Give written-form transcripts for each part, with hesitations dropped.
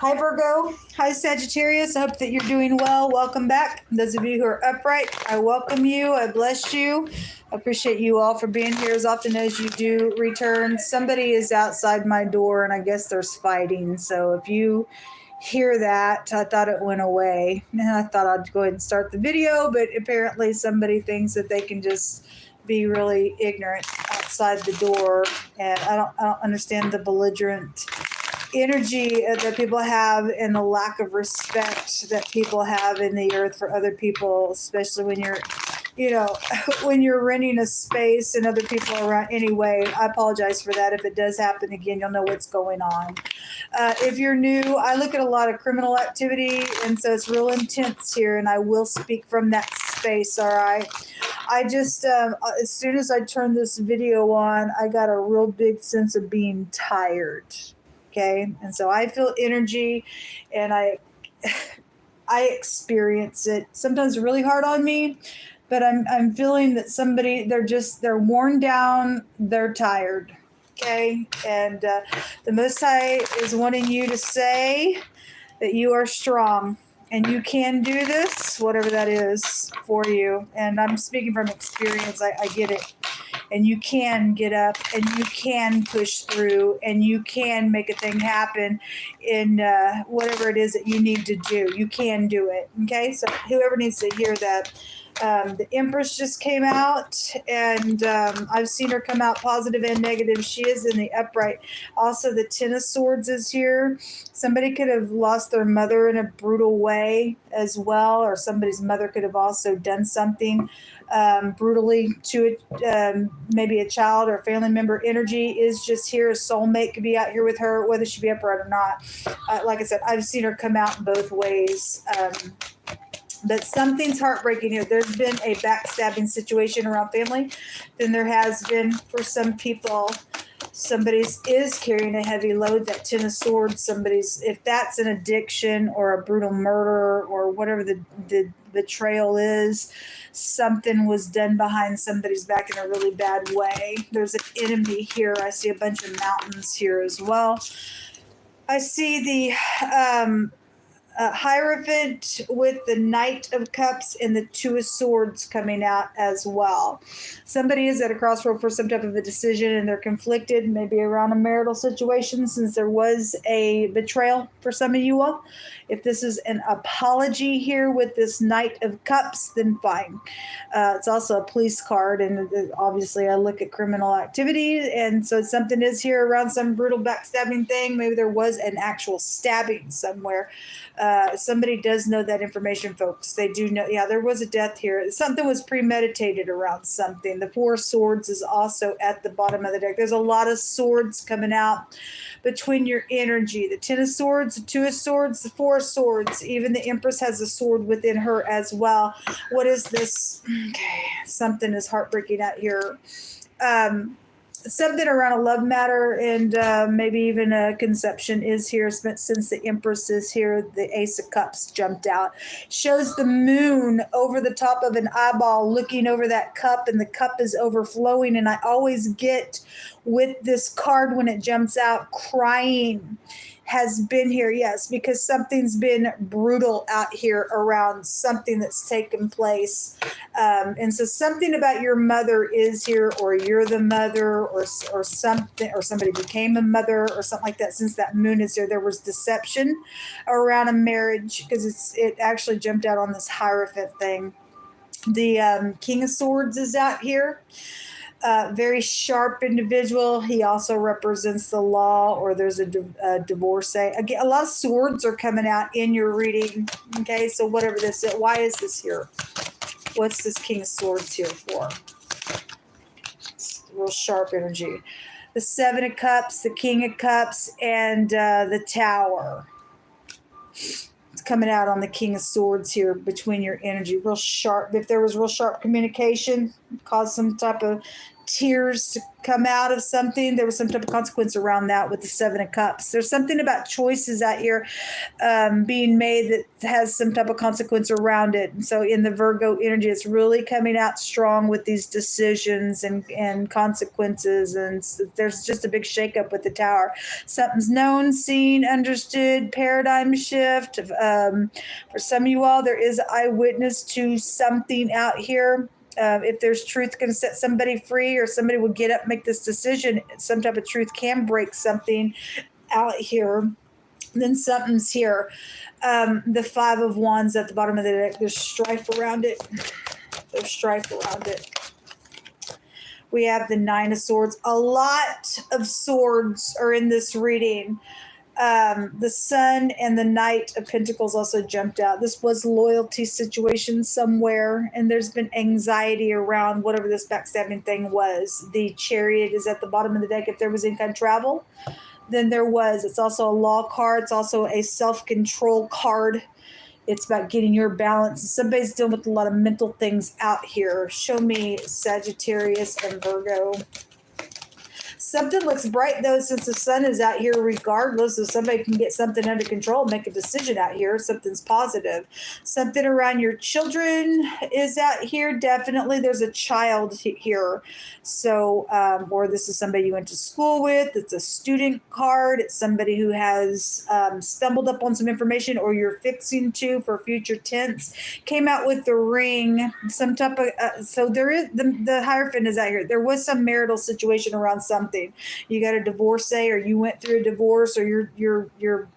Hi Virgo, hi Sagittarius. I hope that you're doing well. Welcome back. Those of you who are upright, I welcome you. I bless you. I appreciate you all for being here as often as you do return. Somebody is outside my door and I guess there's fighting. So if you hear that, I thought it went away. And I thought I'd go ahead and start the video, but apparently somebody thinks that they can just be really ignorant outside the door. And I don't understand the belligerent energy that people have and the lack of respect that people have in the earth for other people, especially when you're, when you're renting a space and other people are around. Anyway, I apologize for that. If it does happen again, you'll know what's going on. If you're new, I look at a lot of criminal activity, and so it's real intense here, and I will speak from that space, all right? I just, as soon as I turned this video on, I got a real big sense of being tired. Okay, and so I feel energy, and I experience it. Sometimes really hard on me, but I'm feeling that they're worn down, they're tired. Okay, and the Most High is wanting you to say that you are strong and you can do this, whatever that is for you. And I'm speaking from experience. I get it. And you can get up and you can push through and you can make a thing happen in whatever it is that you need to do. You can do it. Okay, so whoever needs to hear that. The Empress just came out, and I've seen her come out positive and negative. She is in the upright. Also, the Ten of Swords is here. Somebody could have lost their mother in a brutal way as well, or somebody's mother could have also done something brutally to maybe a child or a family member. Energy is just here. A soulmate could be out here with her, whether she be upright or not. Like I said, I've seen her come out both ways. But something's heartbreaking here. There's been a backstabbing situation around family. Then there has been for some people. Somebody is carrying a heavy load. That Ten of Swords. If that's an addiction or a brutal murder or whatever the betrayal is, something was done behind somebody's back in a really bad way. There's an enemy here. I see a bunch of mountains here as well. I see the Hierophant with the Knight of Cups and the Two of Swords coming out as well. Somebody is at a crossroad for some type of a decision and they're conflicted, maybe around a marital situation, since there was a betrayal for some of you all. If this is an apology here with this Knight of Cups, then fine. It's also a police card, and obviously I look at criminal activity, and so something is here around some brutal backstabbing thing. Maybe there was an actual stabbing somewhere. Somebody does know that information, folks. They do know. Yeah, there was a death here. Something was premeditated around something. The Four of Swords is also at the bottom of the deck. There's a lot of swords coming out between your energy. The Ten of Swords, the Two of Swords, the Four of Swords. Even the Empress has a sword within her as well. What is this? Okay, something is heartbreaking out here. Something around a love matter and maybe even a conception is here. Since the Empress is here, the Ace of Cups jumped out. Shows the moon over the top of an eyeball looking over that cup, and the cup is overflowing. And I always get with this card when it jumps out, crying has been here. Yes, because something's been brutal out here around something that's taken place. And so something about your mother is here, or you're the mother, or something, or somebody became a mother or something like that. Since that moon is there, there was deception around a marriage, because it actually jumped out on this Hierophant thing. The King of Swords is out here. Very sharp individual. He also represents the law, or there's a divorcee. Again, a lot of swords are coming out in your reading. Okay, so whatever this is, why is this here? What's this King of Swords here for? It's real sharp energy. The Seven of Cups, the King of Cups, and the Tower. It's coming out on the King of Swords here between your energy. Real sharp. If there was real sharp communication, caused some type of tears to come out of something. There was some type of consequence around that with the Seven of Cups. There's something about choices out here being made that has some type of consequence around it. And so in the Virgo energy, it's really coming out strong with these decisions and consequences. And there's just a big shakeup with the Tower. Something's known, seen, understood, paradigm shift. For some of you all, there is eyewitness to something out here. If there's truth going to set somebody free, or somebody will get up, make this decision, some type of truth can break something out here. Then something's here. The Five of Wands at the bottom of the deck. There's strife around it. There's strife around it. We have the Nine of Swords. A lot of swords are in this reading. The Sun and the Knight of Pentacles also jumped out. This was loyalty situation somewhere, and there's been anxiety around whatever this backstabbing thing was. The Chariot is at the bottom of the deck. If there was any kind of travel, then there was. It's also a law card. It's also a self-control card. It's about getting your balance. Somebody's dealing with a lot of mental things out here. Show me Sagittarius and Virgo. Something looks bright, though, since the Sun is out here regardless. So somebody can get something under control, make a decision out here. Something's positive. Something around your children is out here. Definitely there's a child here. So, or this is somebody you went to school with. It's a student card. It's somebody who has stumbled up on some information, or you're fixing to for future tense. Came out with the Ring. Some type of, so there is, the Hierophant is out here. There was some marital situation around something. You got a divorcee, or you went through a divorce, or your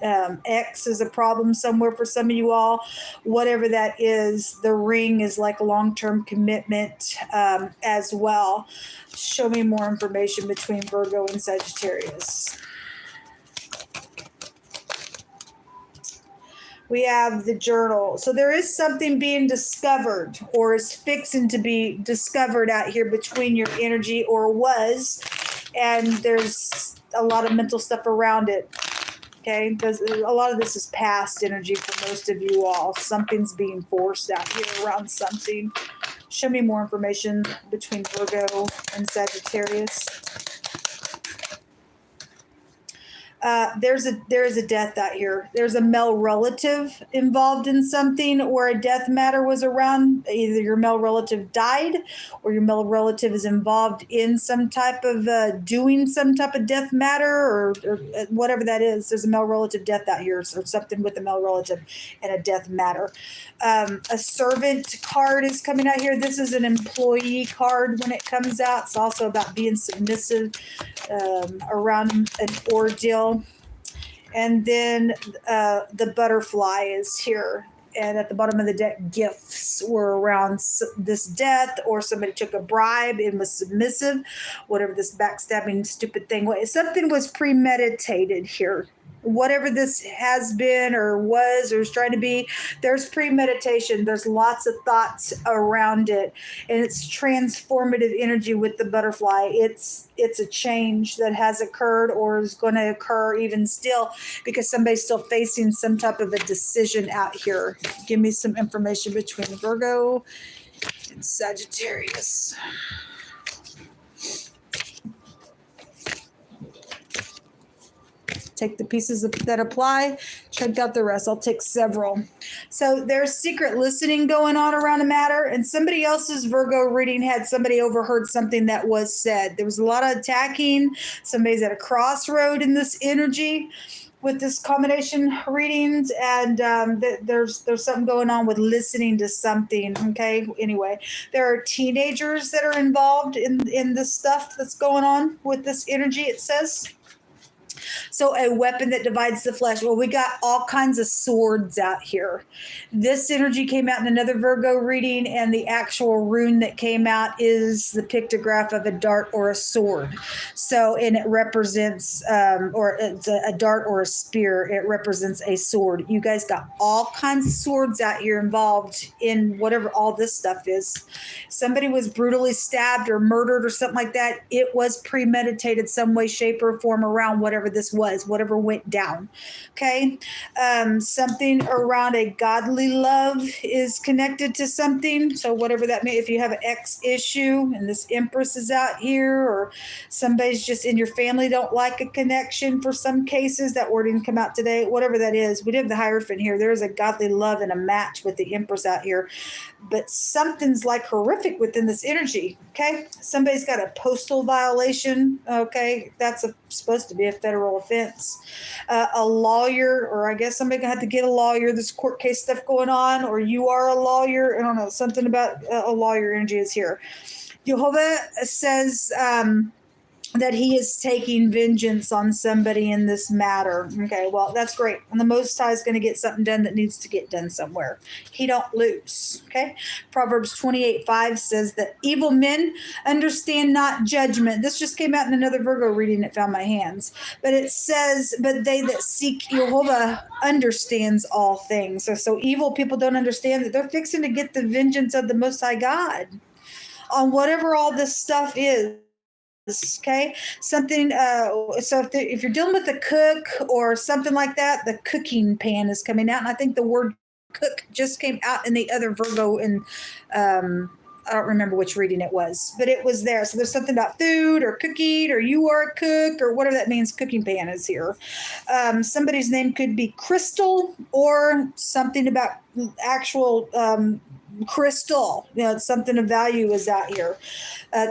ex is a problem somewhere for some of you all. Whatever that is, the Ring is like a long-term commitment as well. Show me more information between Virgo and Sagittarius. We have the Journal. So there is something being discovered, or is fixing to be discovered out here between your energy, or was, and there's a lot of mental stuff around it. Okay, a lot of this is past energy for most of you all. Something's being forced out here around something. Show me more information between Virgo and Sagittarius. There is a death out here. There's a male relative involved in something, or a death matter was around. Either your male relative died, or your male relative is involved in some type of doing some type of death matter, or whatever that is. There's a male relative death out here, or something with a male relative and a death matter. A servant card is coming out here. This is an employee card when it comes out. It's also about being submissive around an ordeal. And then the Butterfly is here. And at the bottom of the deck, gifts were around this death, or somebody took a bribe and was submissive, whatever this backstabbing stupid thing was. Something was premeditated here. Whatever this has been or was or is trying to be, there's premeditation. There's lots of thoughts around it, and it's transformative energy with the Butterfly. It's a change that has occurred, or is going to occur even still, because somebody's still facing some type of a decision out here. Give me some information between Virgo and Sagittarius. Take the pieces that apply, check out the rest. I'll take several. So there's secret listening going on around a matter, and somebody else's Virgo reading had somebody overheard something that was said. There was a lot of attacking. Somebody's at a crossroad in this energy with this combination readings, and there's something going on with listening to something. Okay, anyway, there are teenagers that are involved in this stuff that's going on with this energy, it says. So a weapon that divides the flesh. Well, we got all kinds of swords out here. This energy came out in another Virgo reading, and the actual rune that came out is the pictograph of a dart or a sword. So, and it represents, or it's a dart or a spear. It represents a sword. You guys got all kinds of swords out here involved in whatever all this stuff is. Somebody was brutally stabbed or murdered or something like that. It was premeditated some way, shape, or form around whatever this was. was, whatever went down. Okay. Something around a godly love is connected to something. So whatever that may, if you have an ex issue and this Empress is out here, or somebody's just in your family don't like a connection for some cases, that word didn't come out today, whatever that is. We did have the Hierophant here. There is a godly love and a match with the Empress out here, but something's like horrific within this energy. Okay. Somebody's got a postal violation. Okay. That's supposed to be a federal offense. A lawyer, or I guess somebody had to get a lawyer. This court case stuff going on, or you are a lawyer. I don't know. Something about a lawyer energy is here. Jehovah says, that he is taking vengeance on somebody in this matter. Okay, well, that's great. And the Most High is going to get something done that needs to get done somewhere. He don't lose. Okay, Proverbs 28:5 says that evil men understand not judgment. This just came out in another Virgo reading that found my hands. But it says, but they that seek Jehovah understands all things. So evil people don't understand that they're fixing to get the vengeance of the Most High God on whatever all this stuff is. Okay, something. So if you're dealing with a cook or something like that, the cooking pan is coming out, and I think the word cook just came out in the other Virgo, and I don't remember which reading it was, but it was there. So there's something about food or cooking, or you are a cook, or whatever that means. Cooking pan is here. Somebody's name could be Crystal, or something about actual crystal. Something of value is out here.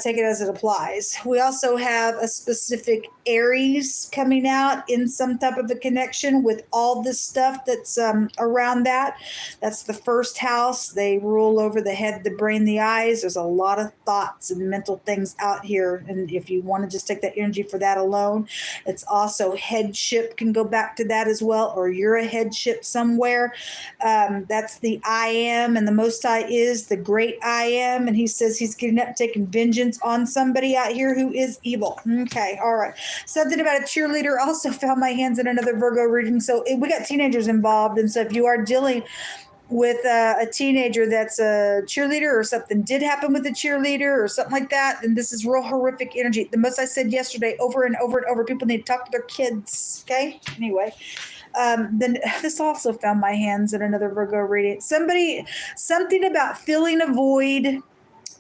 Take it as it applies. We also have a specific Aries coming out in some type of a connection with all this stuff that's around that. That's the first house. They rule over the head, the brain, the eyes. There's a lot of thoughts and mental things out here. And if you want to just take that energy for that alone, it's also headship can go back to that as well, or you're a headship somewhere. That's the I am, and the Most High is the great I am. And he says he's getting up and taking vengeance on somebody out here who is evil. Okay, all right. Something about a cheerleader also found my hands in another Virgo reading. So we got teenagers involved, and so if you are dealing with a teenager that's a cheerleader, or something did happen with a cheerleader or something like that, then this is real horrific energy. The most I said yesterday over and over and over, people need to talk to their kids. Okay, anyway. Then this also found my hands in another Virgo reading. Something about filling a void,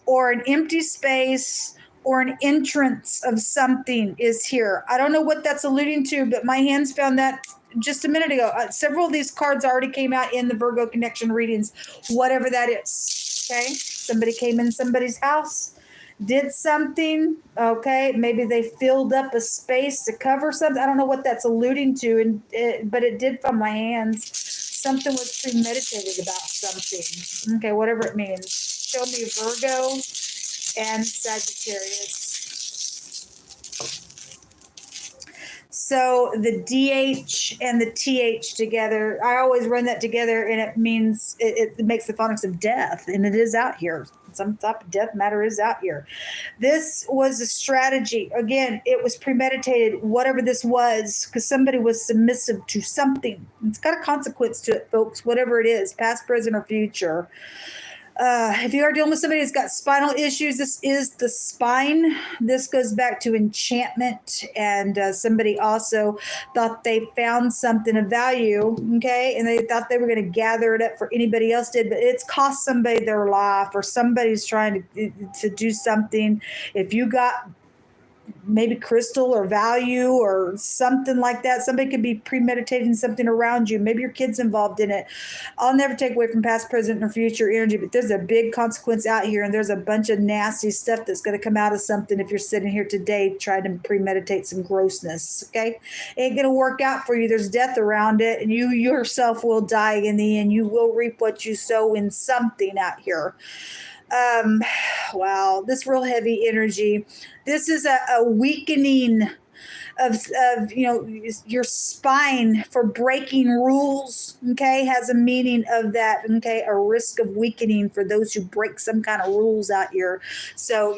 or an empty space, or an entrance of something is here. I don't know what that's alluding to, but my hands found that just a minute ago. Several of these cards already came out in the Virgo connection readings, whatever that is. Okay, somebody came in somebody's house, did something. Okay, maybe they filled up a space to cover something. I don't know what that's alluding to, but it did from my hands. Something was premeditated about something. Okay, whatever it means. Show me Virgo and Sagittarius. So the DH and the TH together, I always run that together, and it means it makes the phonics of death, and it is out here. Some type of death matter is out here. This was a strategy. Again, it was premeditated, whatever this was, because somebody was submissive to something. It's got a consequence to it, folks, whatever it is, past, present, or future. If you are dealing with somebody who's got spinal issues, this is the spine. This goes back to enchantment, and somebody also thought they found something of value, okay, and they thought they were going to gather it up for anybody else did, but it's cost somebody their life, or somebody's trying to do something. If you got maybe crystal or value or something like that, somebody could be premeditating something around you. Maybe your kid's involved in it. I'll never take away from past, present, or future energy, but there's a big consequence out here, and there's a bunch of nasty stuff that's going to come out of something if you're sitting here today trying to premeditate some grossness. Okay, it ain't going to work out for you. There's death around it, and you yourself will die in the end. You will reap what you sow in something out here. Wow, this real heavy energy. This is a weakening of your spine for breaking rules. Okay, has a meaning of that. Okay, a risk of weakening for those who break some kind of rules out here. So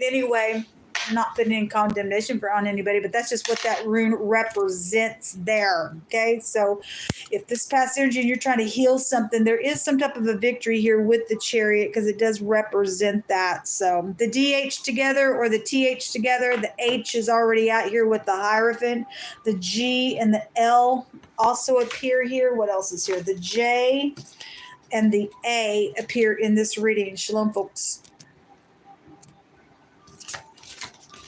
anyway, not putting in condemnation on anybody, but that's just what that rune represents there. Okay, so if this past energy and you're trying to heal something, there is some type of a victory here with the Chariot because it does represent that. So the DH together or the TH together, the H is already out here with the Hierophant. The G and the L also appear here. What else is here? The J and the A appear in this reading. Shalom, folks.